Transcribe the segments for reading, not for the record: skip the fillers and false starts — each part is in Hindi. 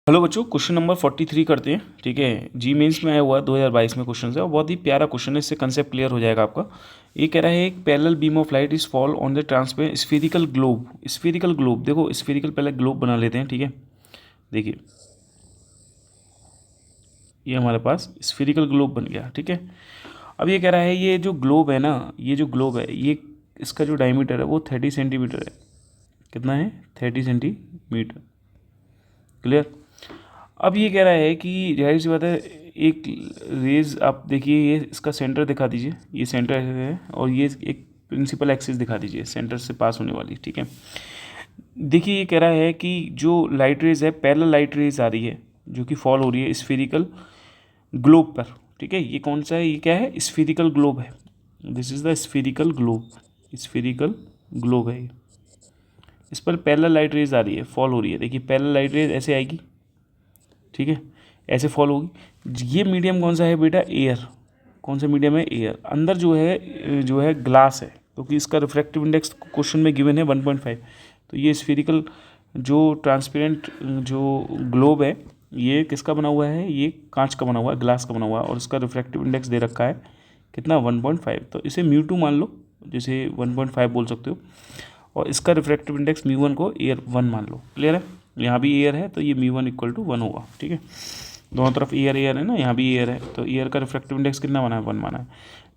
हेलो बच्चों, क्वेश्चन नंबर 43 करते हैं। ठीक है, जी मेंस में आया हुआ है 2022 में क्वेश्चन है और बहुत ही प्यारा क्वेश्चन है। इससे कंसेप्ट क्लियर हो जाएगा आपका। ये कह रहा है एक parallel beam of light is fall on the transparent spherical globe. Spherical globe, देखो स्फेरिकल पहले ग्लोब बना लेते हैं। ठीक है, देखिए ये हमारे पास स्फेरिकल ग्लोब बन गया। ठीक है, अब ये कह रहा है ये जो ग्लोब है ना, ये जो ग्लोब है ये इसका जो डायमीटर है वो 30 सेंटीमीटर है। कितना है? 30 सेंटीमीटर। क्लियर। अब ये कह रहा है कि जाहिर सी बात है एक रेज, आप देखिए ये इसका सेंटर दिखा दीजिए, ये सेंटर है और ये एक प्रिंसिपल एक्सिस दिखा दीजिए सेंटर से पास होने वाली। ठीक है, देखिए ये कह रहा है कि जो लाइट रेज है पैरेलल लाइट रेज आ रही है जो कि फॉल हो रही है स्फेरिकल ग्लोब पर। ठीक है, ये कौन सा है? ये क्या है? स्फेरिकल ग्लोब है। This is the spherical globe. Spherical globe है ये। इस पर पैरेलल लाइट रेज आ रही है, फॉल हो रही है। देखिए पैरेलल लाइट रेज ऐसे आएगी। ठीक है, ऐसे फॉल होगी। ये मीडियम कौन सा है बेटा? एयर। कौन सा मीडियम है? एयर। अंदर जो है ग्लास है, क्योंकि इसका रिफ्रैक्टिव इंडेक्स क्वेश्चन में गिवन है 1.5। तो ये स्फेरिकल जो ट्रांसपेरेंट जो ग्लोब है ये किसका बना हुआ है? ये कांच का बना हुआ है, ग्लास का बना हुआ है और इसका रिफ्रैक्टिव इंडेक्स दे रखा है कितना? 1.5। तो इसे μ2 मान लो, जैसे 1.5 बोल सकते हो। और इसका रिफ्रैक्टिव इंडेक्स μ1 को एयर 1 मान लो। क्लियर है? यहाँ भी एयर है तो ये μ1 इक्वल टू 1 होगा। ठीक है, दोनों तरफ एयर एयर है ना, यहाँ भी एयर है तो एयर का रिफ्रैक्टिव इंडेक्स कितना बना है? 1 माना है।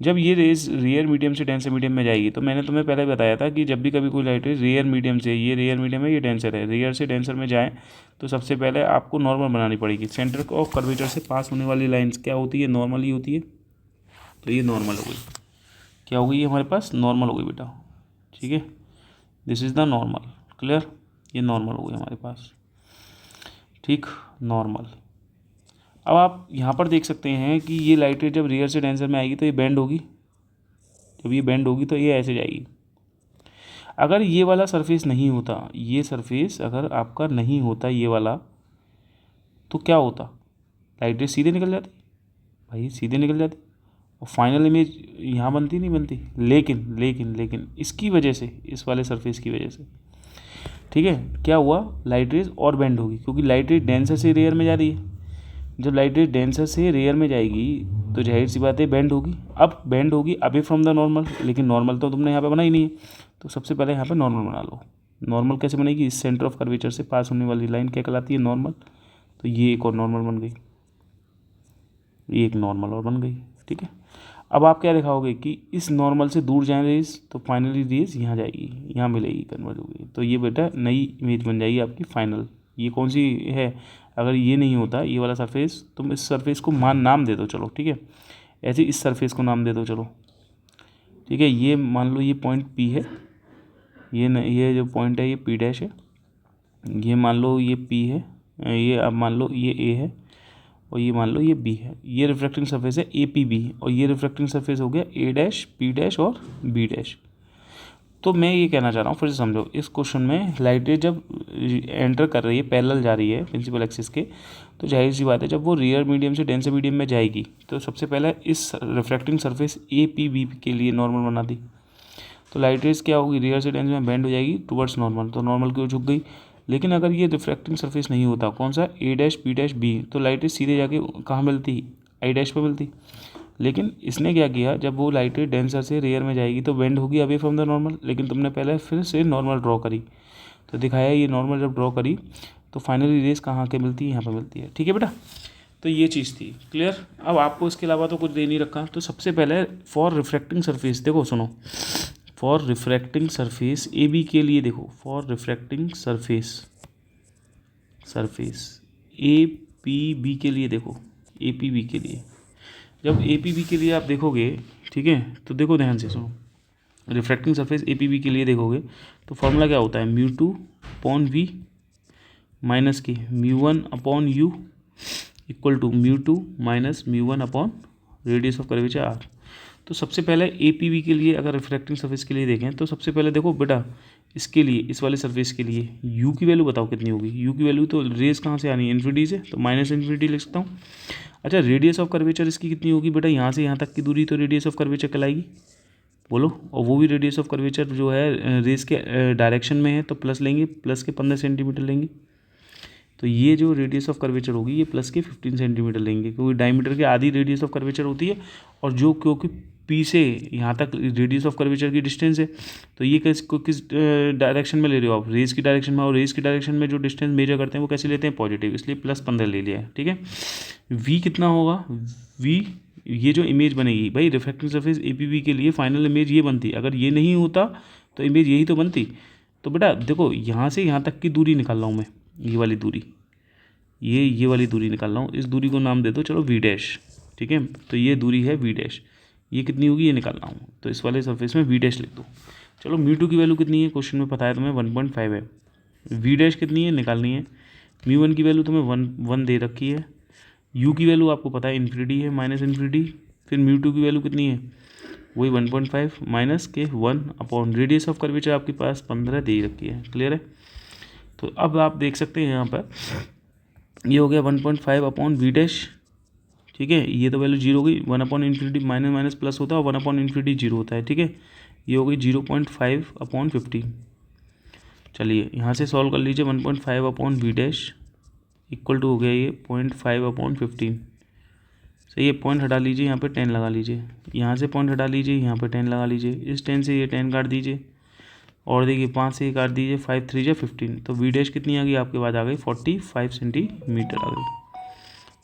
जब ये रेज रेयर मीडियम से डेंसर मीडियम में जाएगी, तो मैंने तुम्हें पहले बताया था कि जब भी कभी कोई लाइट रेज रेयर मीडियम से, ये रेयर मीडियम है ये डेंसर है, रेयर से डेंसर में जाए तो सबसे पहले आपको नॉर्मल बनानी पड़ेगी। सेंटर ऑफ कर्वेचर से पास होने वाली लाइन्स क्या होती है? नॉर्मल ही होती है। तो ये नॉर्मल हो गई। क्या हो गई? ये हमारे पास नॉर्मल हो गई बेटा। ठीक है, this is the normal. Clear, ये नॉर्मल हो गई हमारे पास। ठीक, नॉर्मल। अब आप यहाँ पर देख सकते हैं कि ये लाइट रे जब रियर से डेंसर में आएगी तो ये बेंड होगी। जब ये बेंड होगी तो ये ऐसे जाएगी। अगर ये वाला सरफेस नहीं होता, ये सरफेस अगर आपका नहीं होता ये वाला, तो क्या होता? लाइट रे सीधे निकल जाती भाई, सीधे निकल जाती और फाइनल इमेज यहाँ बनती नहीं बनती। लेकिन लेकिन लेकिन इसकी वजह से, इस वाले सरफेस की वजह से, ठीक है, क्या हुआ? लाइट रेज और बेंड होगी, क्योंकि लाइट रेज डेंसर से रेयर में जा रही है। जब लाइट रेज डेंसर से रेयर में जाएगी तो जाहिर सी बात है बेंड होगी। अब बेंड होगी अवे फ्रॉम द नॉर्मल, लेकिन नॉर्मल तो तुमने यहाँ पे बना ही नहीं है। तो सबसे पहले यहाँ पे नॉर्मल बना लो। नॉर्मल कैसे बनेगी? इस सेंटर ऑफ कर्वेचर से पास होने वाली लाइन क्या कहलाती है? नॉर्मल। तो ये एक और नॉर्मल बन गई, ये एक नॉर्मल और बन गई। ठीक है, अब आप क्या दिखाओगे कि इस नॉर्मल से दूर जाए रेज तो फाइनली रेज यहाँ जाएगी, यहाँ मिलेगी, कन्वर्ट होगी। तो ये बेटा नई इमेज बन जाएगी आपकी फाइनल। ये कौन सी है? अगर ये नहीं होता ये वाला सरफेस, तुम इस सरफेस को नाम दे दो चलो। ठीक है, ऐसे इस सरफेस को नाम दे दो चलो। ठीक है, ये मान लो ये पॉइंट पी है, ये जो पॉइंट है ये पी डैश है। ये मान लो ये पी है, ये अब मान लो ये ए है और ये मान लो ये बी है। ये रिफ्रैक्टिंग सरफेस है ए पी बी और ये रिफ्रैक्टिंग सरफेस हो गया ए डैश, पी डैश और बी डैश। तो मैं ये कहना चाह रहा हूँ, फिर से समझो, इस क्वेश्चन में लाइट रे जब एंटर कर रही है, पैरेलल जा रही है प्रिंसिपल एक्सिस के, तो जाहिर सी बात है जब वो रियर मीडियम से डेंसर मीडियम में जाएगी तो सबसे पहले इस refracting surface A P B के लिए नॉर्मल बना दी। तो लाइट रेज क्या होगी? रियर से डेंसर में बेंड हो जाएगी टुवर्ड्स नॉर्मल, तो नॉर्मल की ओर झुक गई। लेकिन अगर ये रिफ्रैक्टिंग सरफेस नहीं होता, कौन सा? ए डैश, पी डैश, बी, तो लाइट रेज सीधे जाके कहाँ मिलती? आई डैश पे मिलती। लेकिन इसने क्या किया, जब वो लाइट रेज डेंसर से रेयर में जाएगी तो बेंड होगी अवे फ्रॉम द नॉर्मल, लेकिन तुमने पहले फिर से नॉर्मल ड्रॉ करी तो दिखाया ये नॉर्मल जब ड्रॉ करी तो फाइनली रेज कहाँ के मिलती है? यहाँ पर मिलती है। ठीक है बेटा, तो ये चीज़ थी। क्लियर। अब आपको इसके अलावा तो कुछ दे नहीं रखा। तो सबसे पहले फॉर रिफ्रैक्टिंग सरफेस, देखो सुनो, for refracting surface A B के लिए देखो, for refracting surface A P B के लिए देखो, ए पी बी के लिए, जब ए पी बी के लिए आप देखोगे, ठीक है, तो देखो ध्यान से सुनो, refracting surface A P B के लिए देखोगे तो फॉर्मूला क्या होता है? μ2 अपॉन वी माइनस के μ1 upon u equal to μ2 minus μ1 upon radius of curvature R. तो सबसे पहले ए पी बी के लिए अगर रिफ्रैक्टिंग सरफेस के लिए देखें तो सबसे पहले देखो बेटा, इसके लिए, इस वाले सरफेस के लिए यू की वैल्यू बताओ कितनी होगी? यू की वैल्यू तो रेज कहाँ से आनी है? इन्फिनिटी से, तो माइनस इन्फिनिटी लिख सकता हूँ। अच्छा, रेडियस ऑफ कर्वेचर इसकी कितनी होगी बेटा? यहाँ से यहाँ तक की दूरी तो रेडियस ऑफ कर्वेचर कहलाएगी, बोलो। और वो भी रेडियस ऑफ कर्वेचर जो है रेज के डायरेक्शन में है तो प्लस लेंगे, प्लस के 15 सेंटीमीटर लेंगे। तो तो ये जो रेडियस ऑफ कर्वेचर होगी ये प्लस के 15 सेंटीमीटर लेंगे, क्योंकि डायमीटर की आधी रेडियस ऑफ कर्वेचर होती है, और जो क्योंकि पी से यहाँ तक रेडियस ऑफ कर्वेचर की डिस्टेंस है, तो ये किस डायरेक्शन में ले रहे हो आप, रेस की डायरेक्शन में, और रेस की डायरेक्शन में जो डिस्टेंस मेजर करते हैं वो कैसे लेते हैं, पॉजिटिव, इसलिए +15 ले लिया है। ठीक है, वी कितना होगा, वी ये जो इमेज बनेगी भाई रिफ्रैक्टिंग सरफेस APB के लिए फाइनल इमेज ये बनती, अगर ये नहीं होता तो इमेज यही तो बनती। तो बेटा देखो यहाँ से यहाँ तक की दूरी निकाल रहा हूँ मैं, ये वाली दूरी, ये वाली दूरी निकाल रहा हूँ, इस दूरी को नाम दे दो चलो V डैश। ठीक है, तो ये दूरी है V डैश, ये कितनी होगी ये निकाल रहा हूँ, तो इस वाले सरफेस में V डैश लिख दो। चलो μ2 की वैल्यू कितनी है, क्वेश्चन में पता है तुम्हें 1.5 है, V डैश कितनी है निकालनी है, μ1 की वैल्यू तुम्हें 1 दे रखी है, u की वैल्यू आपको पता है इन्फिनिटी है, -इन्फिनिटी, फिर μ2 की वैल्यू कितनी है वही 1.5 माइनस के 1 अपॉन रेडियस ऑफ कर्वेचर आपके पास 15 दे रखी है। क्लियर है, तो अब आप देख सकते हैं यहाँ पर ये हो गया 1.5 अपॉन V डैश। ठीक है, ये तो वैल्यू 0 हो गई, 1 upon infinity minus minus plus होता है, और 1 अपॉन इन्फिनिटी 0 होता है। ठीक है, ये हो गई 0.5 अपॉन 15। चलिए यहाँ से सॉल्व कर लीजिए, 1.5 upon V dash equal to हो गया ये 0.5 अपॉन 15। सही है, पॉइंट हटा लीजिए, यहाँ पे 10 लगा लीजिए, यहाँ से पॉइंट हटा लीजिए, यहाँ पे 10 लगा लीजिए, इस 10 से ये 10 काट दीजिए, और देखिए 5 से ये काट दीजिए, 5 3 जा 15, तो V डैश कितनी आ गई आपके पास, आ गई 45 सेंटीमीटर आ गई।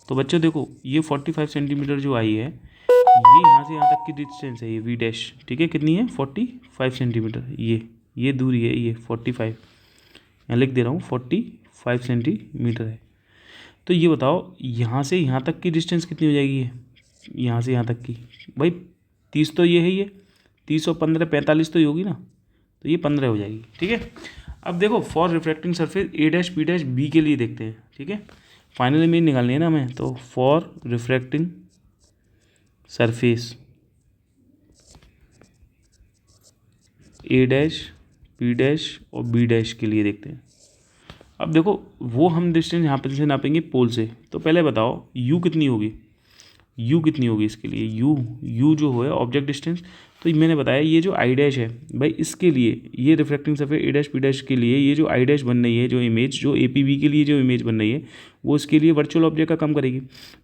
तो बच्चों देखो ये 45 सेंटीमीटर जो आई है ये यहाँ से यहाँ तक की डिस्टेंस है, ये V डैश। ठीक है, कितनी है 45 सेंटीमीटर, ये दूरी है, ये 45, यहाँ लिख दे रहा हूँ 45 सेंटीमीटर है। तो ये बताओ यहाँ से यहाँ तक की डिस्टेंस कितनी हो जाएगी, यहाँ से यहाँ तक की भाई 30 तो ये है, ये 30 और 15 45 तो ही होगी ना, तो ये 15 हो जाएगी। ठीक है, अब देखो for refracting surface A dash P dash B के लिए देखते हैं। ठीक है, फाइनल इमेज निकालनी है ना हमें, तो for refracting surface A dash P dash और B डैश के लिए देखते हैं। अब देखो वो हम डिस्टेंस यहाँ पे से नापेंगे पोल से, तो पहले बताओ u कितनी होगी, u कितनी होगी इसके लिए, u जो है ऑब्जेक्ट डिस्टेंस, तो मैंने बताया ये जो I डैश है भाई इसके लिए, ये refracting surface A dash P dash के लिए ये जो I डैश बन रही है, जो इमेज जो APB के लिए जो इमेज बन रही है वो इसके लिए वर्चुअल ऑब्जेक्ट का काम करेगी।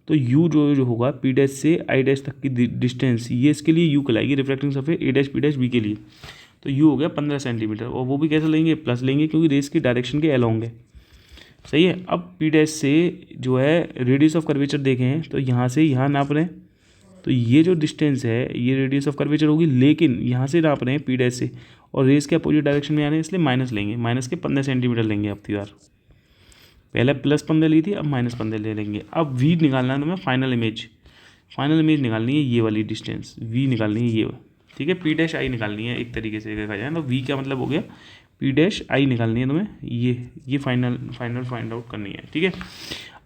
तो u जो होगा P डैश से I डैश तक की डिस्टेंस, ये इसके लिए u कहलाएगी refracting surface A dash P dash B के लिए। तो u हो गया 15 सेंटीमीटर, और वो भी कैसे लेंगे, प्लस लेंगे, क्योंकि रेस की डायरेक्शन के अलोंग है। सही है, अब P डैश से जो है रेडियस ऑफ कर्वेचर देखें तो यहाँ से यहाँ नाप रहे हैं, तो ये जो डिस्टेंस है ये रेडियस ऑफ कर्वेचर होगी, लेकिन यहाँ से नाप रहे हैं P डैश से, और रेस के अपोजिट डायरेक्शन में आ रहे हैं, इसलिए माइनस लेंगे, माइनस के 15 सेंटीमीटर लेंगे अब की बार, पहले +15 ली थी, अब -15 ले लेंगे। अब V निकालना है तो मैं फाइनल इमेज निकालनी है, ये वाली डिस्टेंस V निकालनी है ये। ठीक है, P डैश I निकालनी है, एक तरीके से देखा जाए तो V क्या मतलब हो गया, P डैश I निकालनी है तुम्हें, ये फाइनल फाइंड आउट करनी है। ठीक है,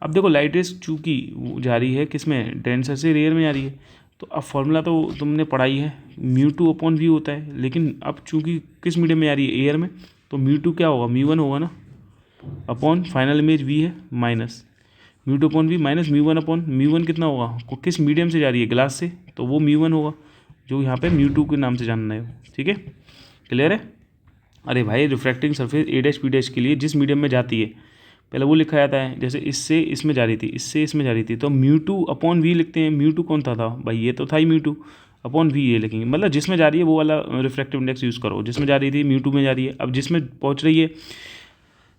अब देखो लाइट रेस चूँकि जा रही है किस में, डेंसर से रेयर में जा रही है, तो अब फॉर्मूला तो तुमने पढ़ाई है, μ2 अपॉन V होता है, लेकिन अब चूँकि किस मीडियम में आ रही है एयर में, तो μ2 क्या होगा, μ1 होगा ना, अपॉन फाइनल इमेज V है minus μ2 upon V minus μ1 upon μ1 कितना होगा, किस मीडियम से जा रही है ग्लास से, तो वो μ1 होगा, जो यहाँ पे μ2 के नाम से जानना है। ठीक है, क्लियर है। अरे भाई refracting surface A dash P dash के लिए जिस मीडियम में जाती है पहले वो लिखा जाता है, जैसे इससे इसमें जा रही थी, इससे इसमें जा रही थी, तो μ2 अपॉन V लिखते हैं। μ2 कौन था भाई, ये तो था ही μ2 अपॉन V, ये लिखेंगे, मतलब जिसमें जा रही है वो वाला रिफ्रैक्टिव इंडेक्स यूज़ करो, जिसमें जा रही थी μ2 में जा रही है। अब जिसमें पहुँच रही है,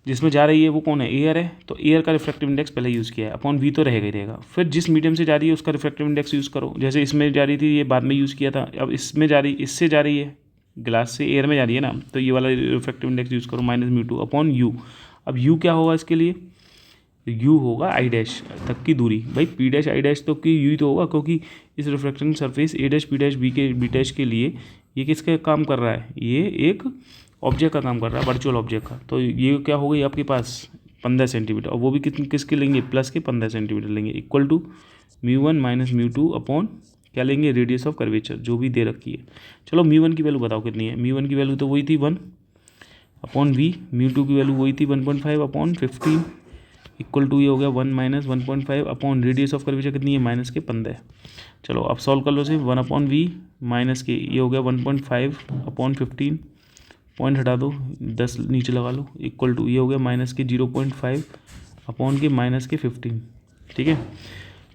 जिसमें जा रही है वो कौन है, एयर है, तो एयर का रिफ्रैक्टिव इंडेक्स पहले यूज़ किया है, अपॉन V तो रहेगा ही रहेगा। फिर जिस मीडियम से जा रही है उसका रिफ्रैक्टिव इंडेक्स यूज़ करो, जैसे इसमें जा रही थी ये बाद में यूज़ किया था, अब इसमें जा रही, इससे जा रही है ग्लास से एयर में जा रही है ना, तो ये वाला रिफ्रैक्टिव इंडेक्स यूज़ करो -μ2 अपॉन U। अब U क्या होगा इसके लिए, U होगा I डैश तक की दूरी, भाई P डैश I डैश तो की U तो होगा, क्योंकि इस refracting surface A dash P dash B dash के लिए ये किसका काम कर रहा है, ये एक ऑब्जेक्ट का काम कर रहा है, वर्चुअल ऑब्जेक्ट का। तो ये क्या हो गई आपके पास 15 सेंटीमीटर, और वो भी किसके लेंगे, प्लस के 15 सेंटीमीटर लेंगे, इक्वल टू μ1 माइनस μ2 अपॉन क्या लेंगे, रेडियस ऑफ कर्वेचर जो भी दे रखी है। चलो μ1 की वैल्यू बताओ कितनी है, μ1 की वैल्यू तो वही थी 1 अपॉन V, μ2 की वैल्यू वही थी 1.5 अपॉन 15 इक्वल टू ये हो गया 1 minus 1.5 upon radius of curvature कितनी है, माइनस के 15। चलो अब सॉल्व कर लो, सिर्फ 1 अपॉन V माइनस के ये हो गया 1.5 अपॉन 15, पॉइंट हटा दो 10 नीचे लगा लो, इक्वल टू ये हो गया माइनस के 0.5 अपॉन के माइनस के 15, ठीक है।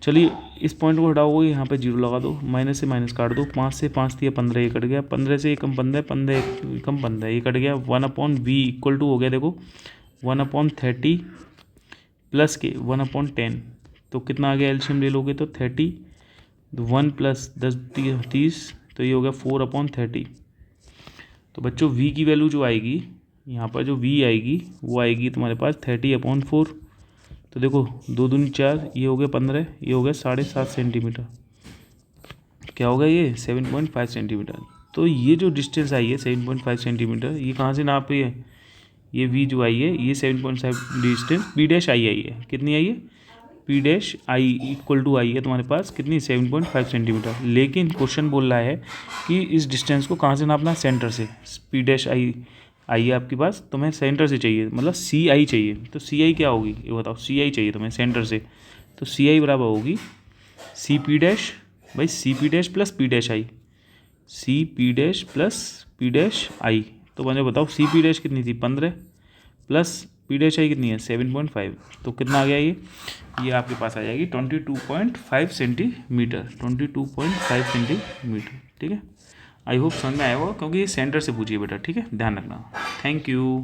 चलिए इस पॉइंट को हटाओ, यहाँ पे जीरो लगा दो, माइनस से माइनस काट दो, 5 से 5 दिया 15, ये कट गया, 15 से 1 कम 15, 15 एक कम 15, ये कट गया। 1/v इक्वल टू हो गया देखो 1/30 प्लस के 1/10, तो कितना आ गया, एलसीएम ले लोगे तो 30, 1 प्लस 10 30, तो ये हो गया 4/30। तो बच्चों v की वैल्यू जो आएगी यहाँ पर, जो v आएगी वो आएगी तुम्हारे पास 30/4। तो देखो 2 दूनी 4, ये हो गया 15, ये हो गया 7.5 सेंटीमीटर, क्या होगा ये 7.5 सेंटीमीटर। तो ये जो डिस्टेंस आई है 7.5 सेंटीमीटर, ये कहाँ से नाप रही है, ये v जो आई है ये 7.5 डिस्टेंस p डैश आई है, कितनी आई है, p dash I equal to I है तुम्हारे पास कितनी, 7.5 सेंटीमीटर। लेकिन क्वेश्चन बोल रहा है कि इस डिस्टेंस को कहाँ से नापना, सेंटर से। p डैश आई है आपके पास, तुम्हें सेंटर से चाहिए, मतलब सी आई चाहिए। तो सी आई क्या होगी ये बताओ, सी आई चाहिए तुम्हें सेंटर से, तो सी आई बराबर होगी सी पी डैश, भाई C P dash plus P dash I, C P dash plus P dash I. तो मुझे बताओ सी पी डैश कितनी थी 15 प्लस पी डैश आई कितनी है 7.5, तो कितना आ गया ये आपके पास आ जाएगी 22.5 सेंटीमीटर, 22.5 सेंटीमीटर, ठीक है। आई होप समझ में आया होगा, क्योंकि ये सेंटर से पूछिए बेटा, ठीक है, ध्यान रखना। Thank you.